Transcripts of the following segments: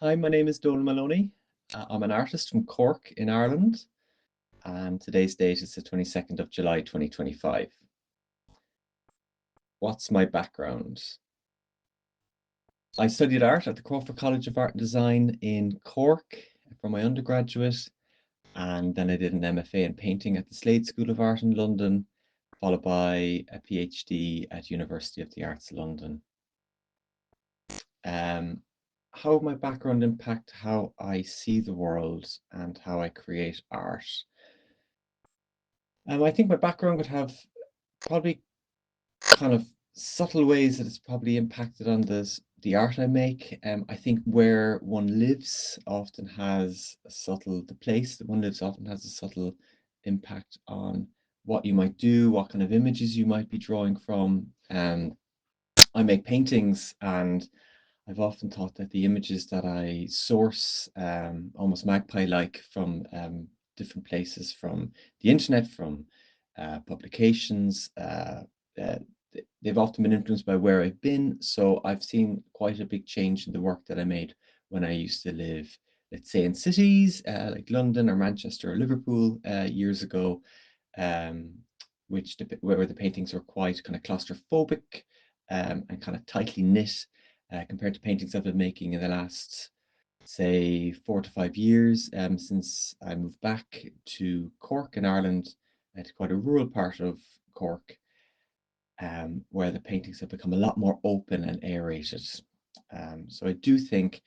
Hi, my name is Donal Moloney. I'm an artist from Cork in Ireland, and today's date is the 22nd of July 2025. What's my background? I studied art at the Crawford College of Art and Design in Cork for my undergraduate, and then I did an MFA in painting at the Slade School of Art in London, followed by a PhD at University of the Arts London. Um, how my background impact how I see the world and how I create art. I think my background would have probably kind of subtle ways that it's probably impacted on the art I make. I think where one lives often has a subtle, the place that one lives often has a subtle impact on what you might do, what kind of images you might be drawing from. I make paintings, and I've often thought that the images that I source, almost magpie-like from different places, from the internet, from publications, uh, they've often been influenced by where I've been. So I've seen quite a big change in the work that I made when I used to live, let's say, in cities like London or Manchester or Liverpool years ago, um, where the paintings were quite kind of claustrophobic and kind of tightly knit compared to paintings I've been making in the last, say, 4 to 5 years since I moved back to Cork in Ireland, to quite a rural part of Cork, where the paintings have become a lot more open and aerated. So I do think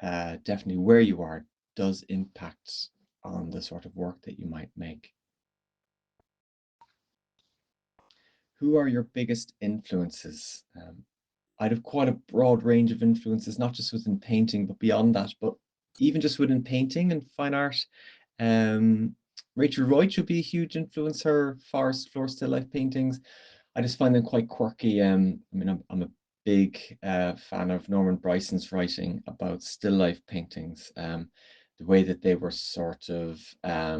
definitely where you are does impact on the sort of work that you might make. Who are your biggest influences? I'd have quite a broad range of influences, not just within painting, but beyond that. But even just within painting and fine art, um, Rachel Roach would be a huge influence. Her forest floor still life paintings, I just find them quite quirky. I mean, I'm a big fan of Norman Bryson's writing about still life paintings. The way that they were sort of uh,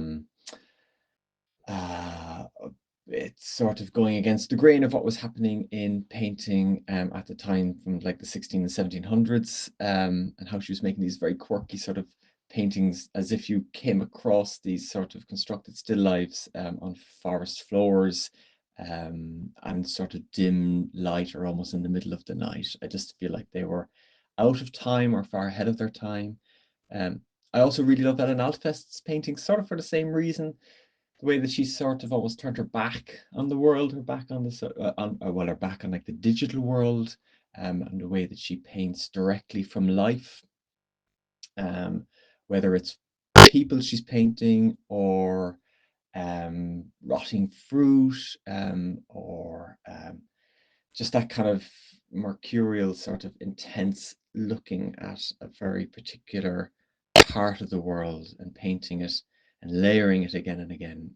it's sort of going against the grain of what was happening in painting at the time from like the 16 and 1700s, and how she was making these very quirky sort of paintings as if you came across these sort of constructed still lifes on forest floors, and sort of dim light or almost in the middle of the night. I just feel like they were out of time or far ahead of their time. Um, I also really love Ellen Altfest's paintings, sort of for the same reason, the way that she sort of always turned her back on the world, her back on her back on like the digital world, and the way that she paints directly from life, um, whether it's people she's painting or rotting fruit, or just that kind of mercurial sort of intense looking at a very particular part of the world and painting it and layering it again and again.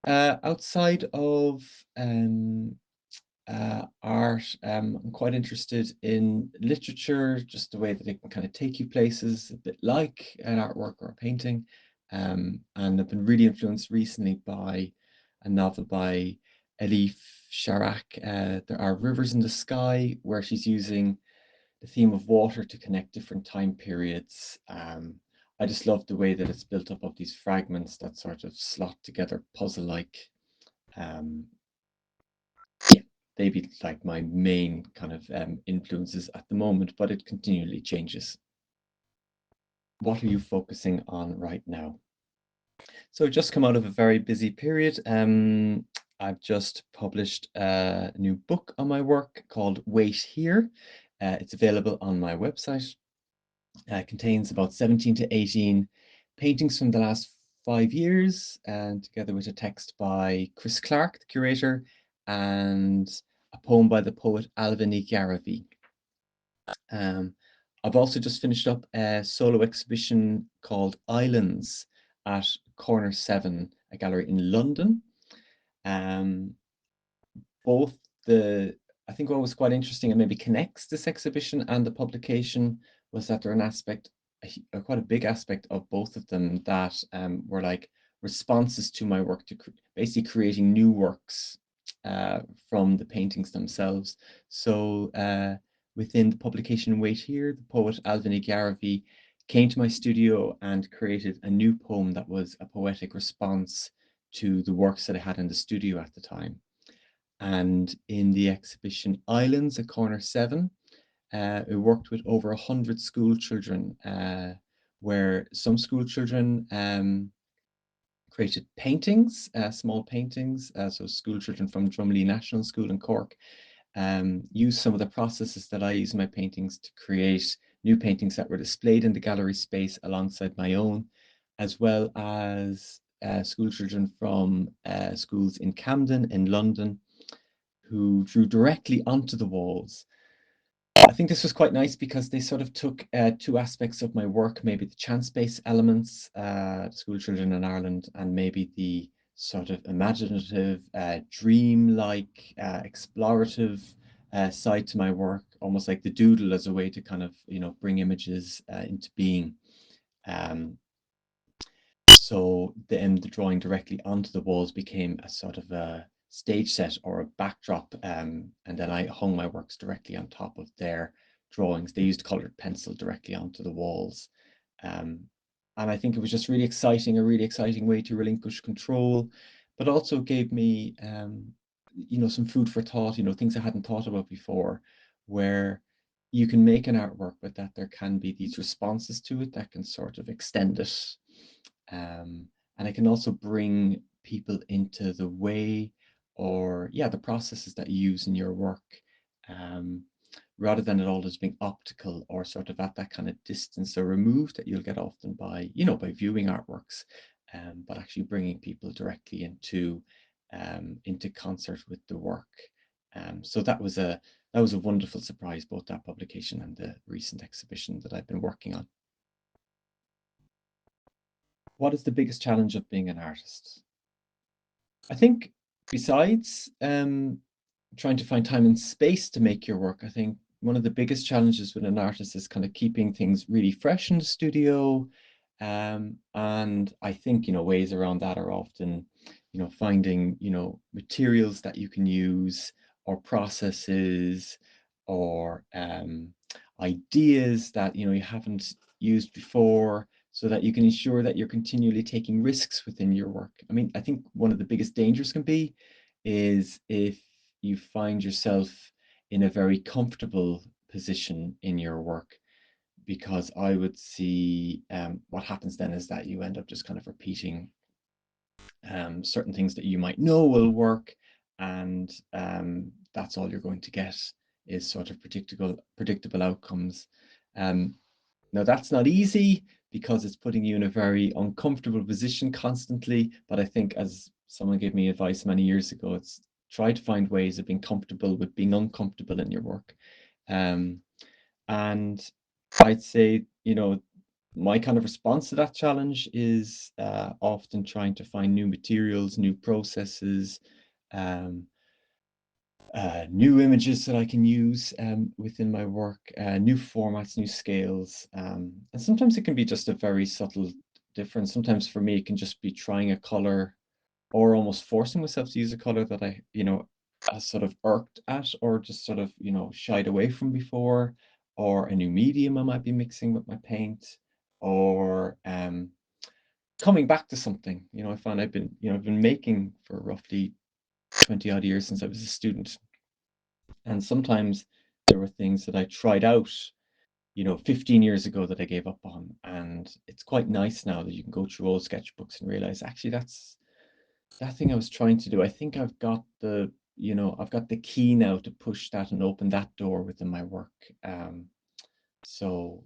Outside of art, I'm quite interested in literature, just the way that it can kind of take you places, a bit like an artwork or a painting. And I've been really influenced recently by a novel by Elif Sharak, There Are Rivers in the Sky, where she's using the theme of water to connect different time periods. I just love the way that it's built up of these fragments that sort of slot together puzzle-like. Um, yeah, they be like my main kind of influences at the moment, but it continually changes. What are you focusing on right now? So just come out of a very busy period. I've just published a new book on my work called Wait Here. It's available on my website. Contains about 17 to 18 paintings from the last 5 years, and together with a text by Chris Clark, the curator, and a poem by the poet Alvin Garavi. I've also just finished up a solo exhibition called Islands at Corner 7, a gallery in London. Um, both the I think what was quite interesting and maybe connects this exhibition and the publication was that there are an aspect, quite a big aspect of both of them that were like responses to my work, to basically creating new works uh, from the paintings themselves. So within the publication Wait Here, the poet Alvin Garvey came to my studio and created a new poem that was a poetic response to the works that I had in the studio at the time. And in the exhibition Islands at Corner 7, we worked with over 100 school children, where some school children created paintings, small paintings. So school children from Drumley National School in Cork use some of the processes that I use in my paintings to create new paintings that were displayed in the gallery space alongside my own, as well as school children from schools in Camden, in London, who drew directly onto the walls. I think this was quite nice because they sort of took two aspects of my work, maybe the chance-based elements, school children in Ireland, and maybe the sort of imaginative, dream-like, explorative side to my work, almost like the doodle as a way to kind of, bring images into being. Um, so the drawing directly onto the walls became a sort of a stage set or a backdrop, and then I hung my works directly on top of their drawings. They used colored pencil directly onto the walls. Um, and I think it was just really exciting, a really exciting way to relinquish control, but also gave me, some food for thought, things I hadn't thought about before, where you can make an artwork, but that there can be these responses to it that can sort of extend it. Um, and it can also bring people into the way or, yeah, the processes that you use in your work, um, rather than it all just being optical or sort of at that kind of distance or removed that you'll get often by, by viewing artworks, but actually bringing people directly into concert with the work. So that was a wonderful surprise, both that publication and the recent exhibition that I've been working on. What is the biggest challenge of being an artist? I think besides trying to find time and space to make your work, I think one of the biggest challenges with an artist is kind of keeping things really fresh in the studio. And I think, ways around that are often, finding, materials that you can use or processes or ideas that, you haven't used before so that you can ensure that you're continually taking risks within your work. I mean, I think one of the biggest dangers can be is if you find yourself in a very comfortable position in your work, because I would see what happens then is that you end up just kind of repeating certain things that you might know will work, and that's all you're going to get is sort of predictable outcomes. Um, Now, that's not easy because it's putting you in a very uncomfortable position constantly. But I think, as someone gave me advice many years ago, it's try to find ways of being comfortable with being uncomfortable in your work. Um, and I'd say, my kind of response to that challenge is often trying to find new materials, new processes, um, new images that I can use within my work, new formats, new scales. And sometimes it can be just a very subtle difference. Sometimes for me, it can just be trying a color or almost forcing myself to use a color that I sort of irked at or just sort of, shied away from before, or a new medium I might be mixing with my paint, or coming back to something. I found I've been making for roughly 20 odd years since I was a student. And sometimes there were things that I tried out, 15 years ago that I gave up on. And it's quite nice now that you can go through old sketchbooks and realize actually that's that thing I was trying to do. I think I've got the key now to push that and open that door within my work. So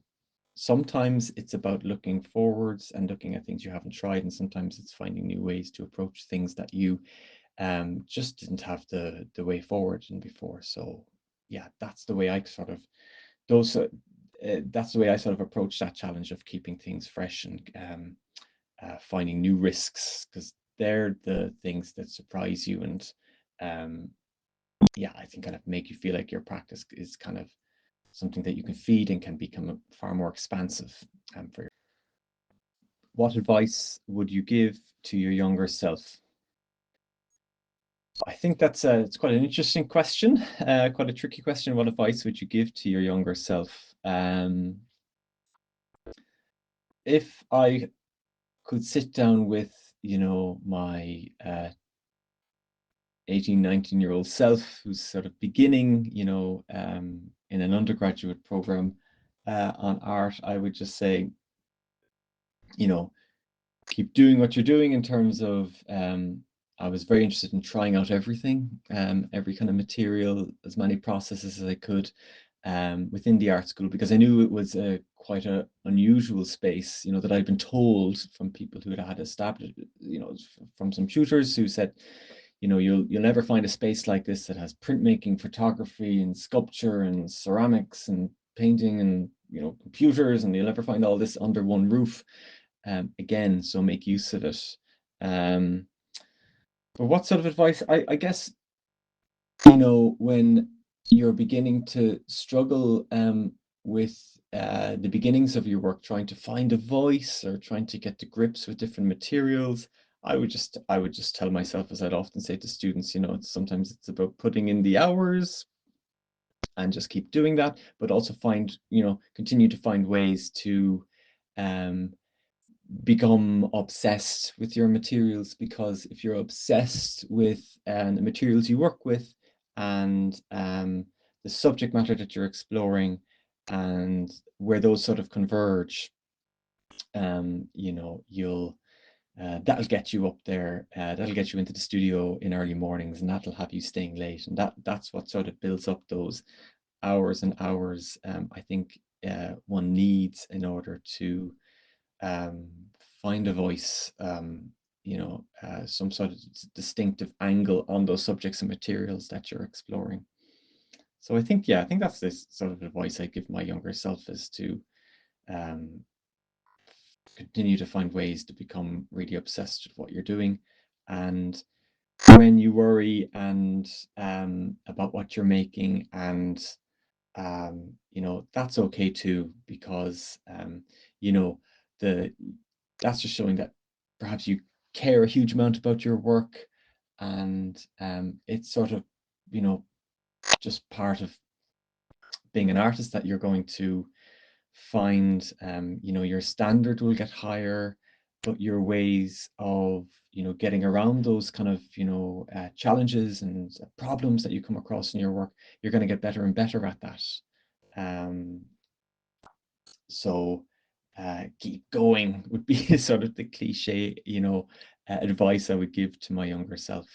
sometimes it's about looking forwards and looking at things you haven't tried, and sometimes it's finding new ways to approach things that you just didn't have the way forward in before. So yeah, those that's the way I sort of approach that challenge of keeping things fresh and finding new risks, because they're the things that surprise you and um, yeah, I think kind of make you feel like your practice is kind of something that you can feed and can become far more expansive for you. What advice would you give to your younger self? I think it's quite an interesting question, quite a tricky question. What advice would you give to your younger self? If I could sit down with, my 18, 19-year-old self who's sort of beginning, in an undergraduate program on art, I would just say, you know, keep doing what you're doing in terms of I was very interested in trying out everything, every kind of material, as many processes as I could within the art school, because I knew it was a quite a unusual space, that I'd been told from people who had established, from some tutors who said, you'll never find a space like this that has printmaking, photography, and sculpture, and ceramics, and painting, and computers, and you'll never find all this under one roof again. So make use of it. Um, but what sort of advice? I guess when you're beginning to struggle with the beginnings of your work, trying to find a voice or trying to get to grips with different materials, I would just tell myself, as I'd often say to students, sometimes it's about putting in the hours and just keep doing that, but also continue to find ways to um, become obsessed with your materials, because if you're obsessed with the materials you work with and the subject matter that you're exploring and where those sort of converge, you'll that'll get you up there. That'll get you into the studio in early mornings, and that'll have you staying late. And that's what sort of builds up those hours and hours. I think one needs in order to um, find a voice, some sort of distinctive angle on those subjects and materials that you're exploring. So I think that's this sort of advice I give my younger self, is to um, continue to find ways to become really obsessed with what you're doing. And when you worry and about what you're making, and that's okay too, because you know the that's just showing that perhaps you care a huge amount about your work, and it's sort of you know just part of being an artist, that you're going to find your standard will get higher, but your ways of getting around those kind of challenges and problems that you come across in your work, you're going to get better and better at that. um, so keep going would be sort of the cliche, advice I would give to my younger self.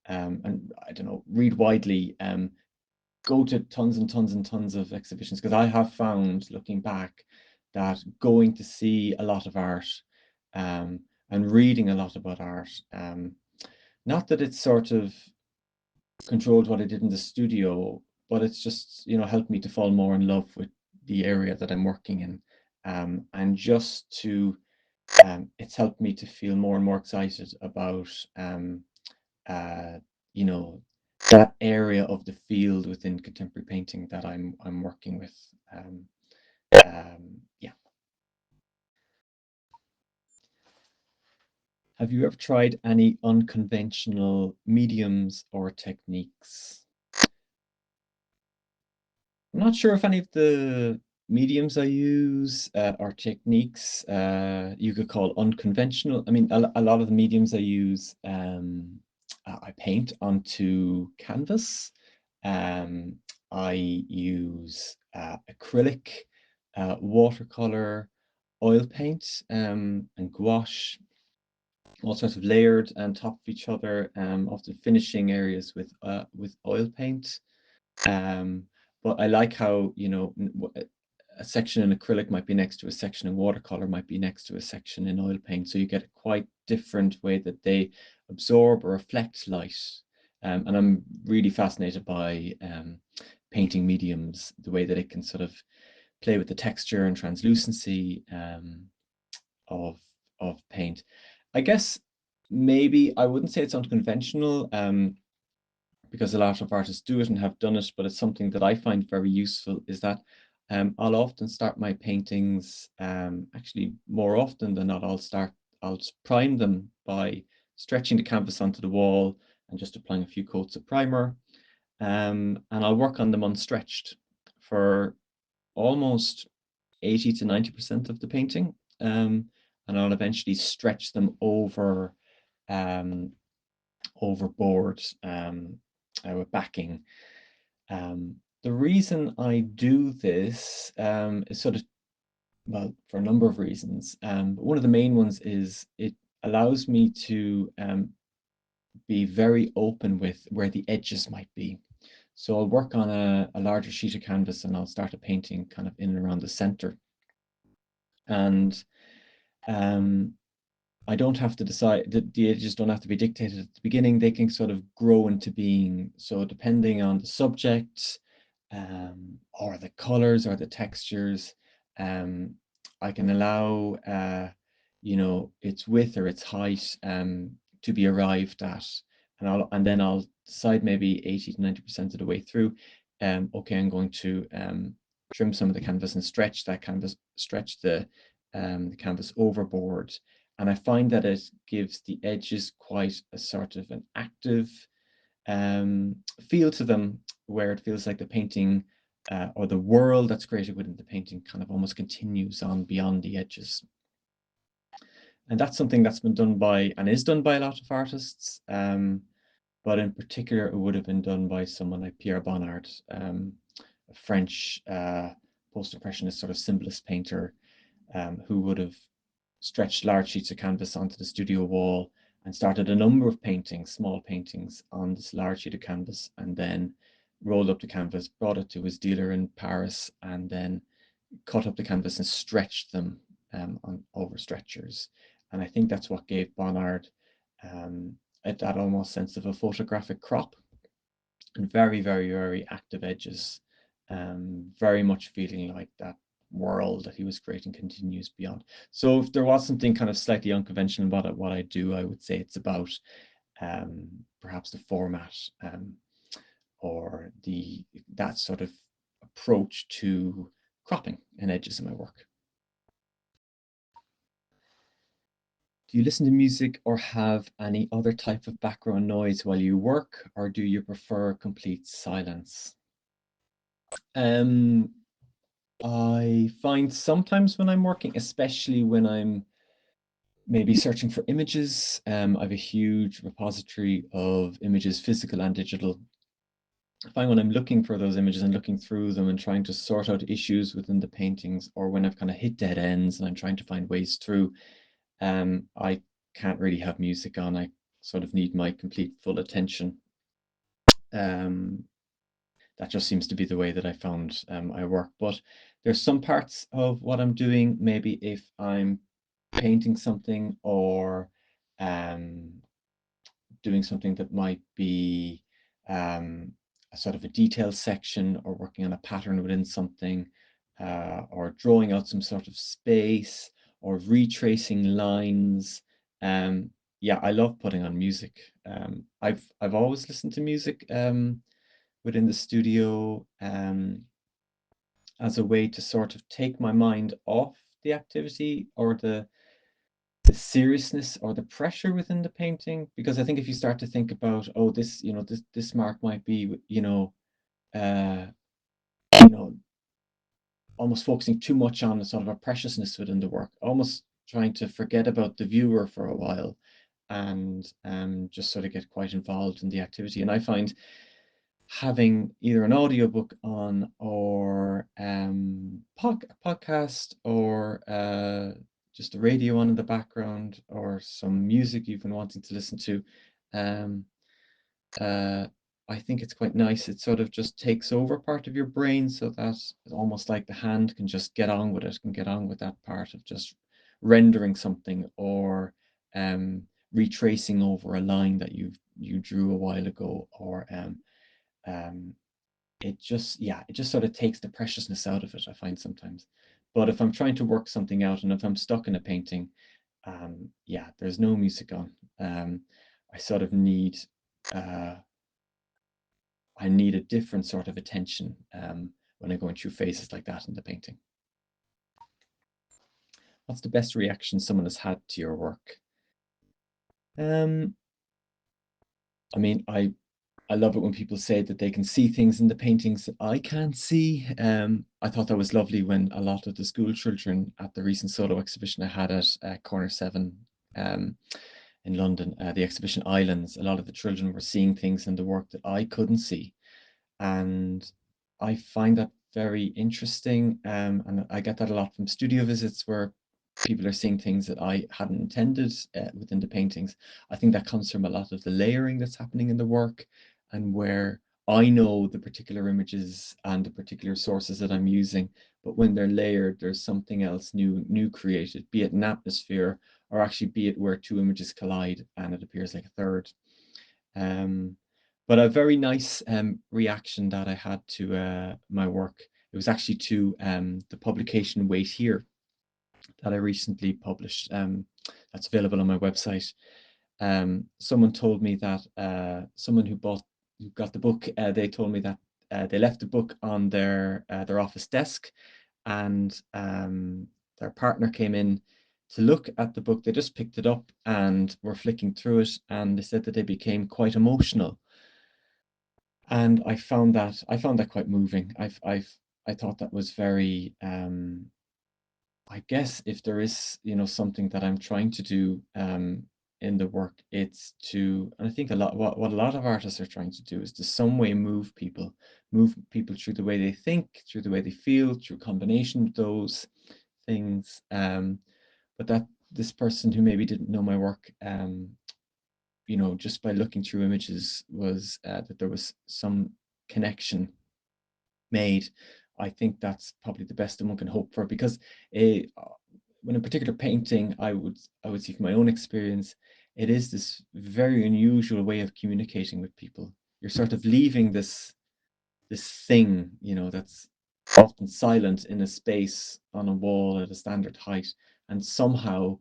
And I don't know, read widely, go to tons and tons and tons of exhibitions, because I have found, looking back, that going to see a lot of art um, and reading a lot about art, not that it's sort of controlled what I did in the studio, but it's just helped me to fall more in love with the area that I'm working in, and just to it's helped me to feel more and more excited about uh, you know that area of the field within contemporary painting that I'm working with. Um, yeah. Have you ever tried any unconventional mediums or techniques? I'm not sure if any of the mediums I use or techniques you could call unconventional. I mean, a lot of the mediums I use, I paint onto canvas. Um, I use acrylic, watercolor, oil paint, and gouache, all sorts of layered on top of each other, often finishing areas with oil paint. Um, but I like how, a section in acrylic might be next to a section in watercolor, might be next to a section in oil paint. So you get a quite different way that they absorb or reflect light. And I'm really fascinated by painting mediums, the way that it can sort of play with the texture and translucency of paint. I guess maybe I wouldn't say it's unconventional. Because a lot of artists do it and have done it, but it's something that I find very useful, is that I'll often start my paintings, actually more often than not, I'll just prime them by stretching the canvas onto the wall, and just applying a few coats of primer. And I'll work on them unstretched for almost 80 to 90% of the painting. And I'll eventually stretch them um, overboard with backing. The reason I do this is sort of, well, for a number of reasons. But one of the main ones is it allows me to be very open with where the edges might be. So I'll work on a larger sheet of canvas and I'll start a painting kind of in and around the center. And I don't have to decide, the edges don't have to be dictated at the beginning. They can sort of grow into being. So depending on the subject, or the colors or the textures, um, I can allow, its width or its height to be arrived at. And then I'll decide maybe 80 to 90% of the way through, okay, I'm going to trim some of the canvas and stretch the canvas overboard. And I find that it gives the edges quite a sort of an active feel to them, where it feels like the painting or the world that's created within the painting kind of almost continues on beyond the edges. And that's something that's been done by, and is done by, a lot of artists. But in particular, it would have been done by someone like Pierre Bonnard, a French post-impressionist sort of symbolist painter, who would have stretched large sheets of canvas onto the studio wall and started a number of paintings, small paintings, on this large sheet of canvas, and then rolled up the canvas, brought it to his dealer in Paris, and then cut up the canvas and stretched them on over stretchers. And I think that's what gave Bonnard that almost sense of a photographic crop, and very, very, very active edges, very much feeling like that world that he was creating continues beyond. So if there was something kind of slightly unconventional about it, what I do, I would say it's about perhaps the format, or that sort of approach to cropping and edges in my work. Do you listen to music or have any other type of background noise while you work, or do you prefer complete silence? Um, I find sometimes when I'm working, especially when I'm maybe searching for images, I have a huge repository of images, physical and digital. I find when I'm looking for those images and looking through them and trying to sort out issues within the paintings, or when I've kind of hit dead ends and I'm trying to find ways through, I can't really have music on. I sort of need my complete full attention. That just seems to be the way that I found I work. But there's some parts of what I'm doing, maybe if I'm painting something, or um, doing something that might be a sort of a detail section, or working on a pattern within something, or drawing out some sort of space, or retracing lines. Yeah, I love putting on music. I've always listened to music within the studio, as a way to sort of take my mind off the activity, or the seriousness or the pressure within the painting. Because I think if you start to think about, oh, this mark might be, uh, you know, almost focusing too much on the sort of a preciousness within the work, almost trying to forget about the viewer for a while, and just sort of get quite involved in the activity. And I find having either an audiobook on, or podcast, or just the radio on in the background, or some music you've been wanting to listen to, um, uh, I think it's quite nice. It sort of just takes over part of your brain, so that it's almost like the hand can just get on with it, can get on with that part of just rendering something, or retracing over a line that you drew a while ago, or um, it just sort of takes the preciousness out of it, I find sometimes. But if I'm trying to work something out, and if I'm stuck in a painting, yeah, there's no music on. I sort of uh, need a different sort of attention when I'm going through phases like that in the painting. What's the best reaction someone has had to your work? Um, I mean, I love it when people say that they can see things in the paintings that I can't see. I thought that was lovely when a lot of the school children at the recent solo exhibition I had at Corner 7 um, in London, the exhibition Islands, a lot of the children were seeing things in the work that I couldn't see. And I find that very interesting. And I get that a lot from studio visits where people are seeing things that I hadn't intended within the paintings. I think that comes from a lot of the layering that's happening in the work and where I know the particular images and the particular sources that I'm using, but when they're layered, there's something else new created, be it an atmosphere or actually be it where two images collide and it appears like a third. Um, but a very nice reaction that I had to my work. It was actually to the publication Wait Here that I recently published. That's available on my website. Someone told me that someone who got the book, they told me that they left the book on their office desk, and their partner came in to look at the book. They just picked it up and were flicking through it, and they said that they became quite emotional. And I found that quite moving. I thought that was very I guess if there is, something that I'm trying to do in the work, it's to, and I think a lot what a lot of artists are trying to do is to some way move people through the way they think, through the way they feel, through a combination of those things. But that this person who maybe didn't know my work, just by looking through images was that there was some connection made. I think that's probably the best that one can hope for because a when a particular painting, I would see from my own experience, it is this very unusual way of communicating with people. You're sort of leaving this thing, that's often silent in a space on a wall at a standard height, and somehow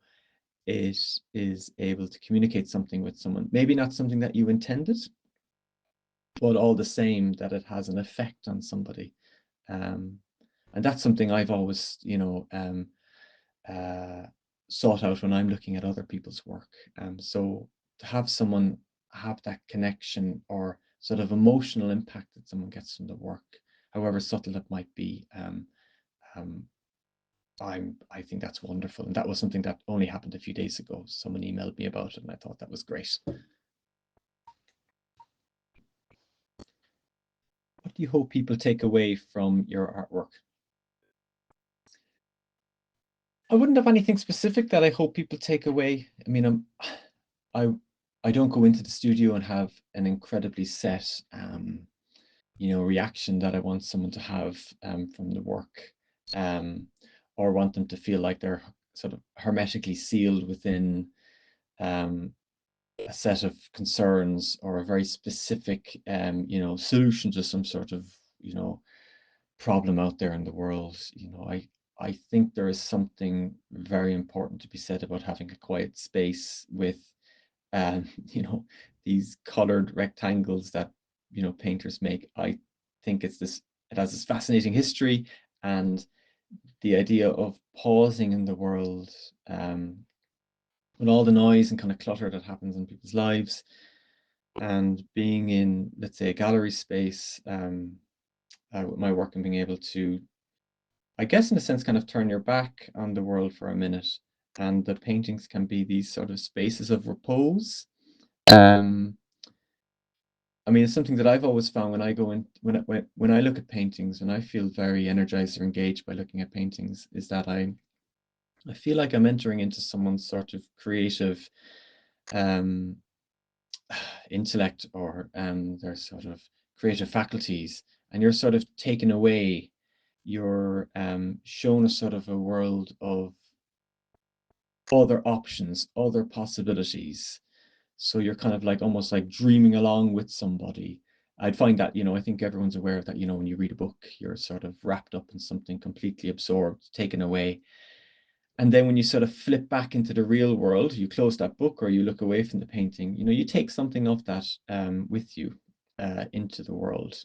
it is able to communicate something with someone. Maybe not something that you intended, but all the same that it has an effect on somebody. Um, and that's something I've always, uh, sought out when I'm looking at other people's work. So to have someone have that connection or sort of emotional impact that someone gets from the work, however subtle it might be, um, I think that's wonderful. And that was something that only happened a few days ago. Someone emailed me about it, and I thought that was great. What do you hope people take away from your artwork? I wouldn't have anything specific that I hope people take away. I mean, I I don't go into the studio and have an incredibly set reaction that I want someone to have from the work, um, or want them to feel like they're sort of hermetically sealed within um, a set of concerns or a very specific solution to some sort of you know problem out there in the world. I think there is something very important to be said about having a quiet space with you know, these colored rectangles that, painters make. I think it has this fascinating history, and the idea of pausing in the world, with all the noise and kind of clutter that happens in people's lives, and being in, let's say, a gallery space, with my work and being able to, I guess, in a sense, kind of turn your back on the world for a minute. And the paintings can be these sort of spaces of repose. Um, I mean, it's something that I've always found when I go in, when I look at paintings, when I feel very energized or engaged by looking at paintings, is that I feel like I'm entering into someone's sort of creative um, intellect or their sort of creative faculties, and you're sort of taken away. You're shown a sort of a world of other options, other possibilities. So you're kind of like almost like dreaming along with somebody. I'd find that, I think everyone's aware of that, when you read a book, you're sort of wrapped up in something completely absorbed, taken away. And then when you sort of flip back into the real world, you close that book or you look away from the painting, you take something of that with you into the world.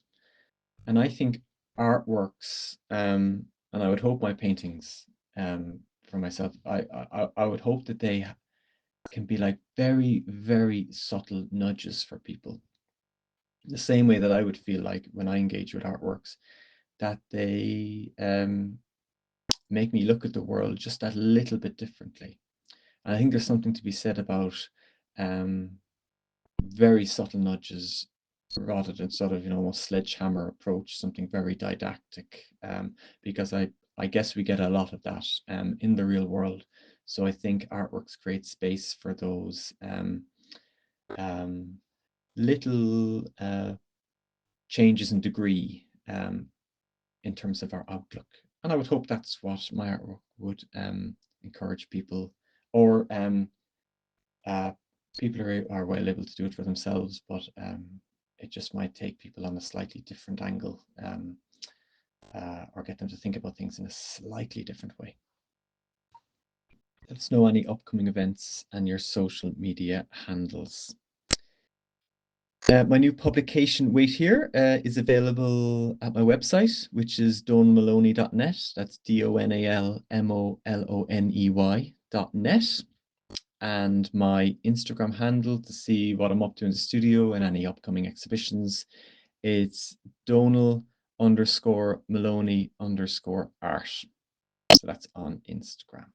And I think artworks, and I would hope my paintings, for myself, I would hope that can be like very, very subtle nudges for people. The same way that I would feel like when I engage with artworks, that they make me look at the world just that little bit differently. And I think there's something to be said about um, very subtle nudges rather than sort of, almost sledgehammer approach, something very didactic, because I guess we get a lot of that in the real world. So I think artworks create space for those um, little changes in degree in terms of our outlook. And I would hope that's what my artwork would encourage people, or uh, people are well able to do it for themselves, but it just might take people on a slightly different angle, or get them to think about things in a slightly different way. Let us know any upcoming events and your social media handles. My new publication, Wait Here, is available at my website, which is donalmoloney.net. That's DONALMOLONEY.net. And my Instagram handle to see what I'm up to in the studio and any upcoming exhibitions, it's Donal_Moloney_art. So that's on Instagram.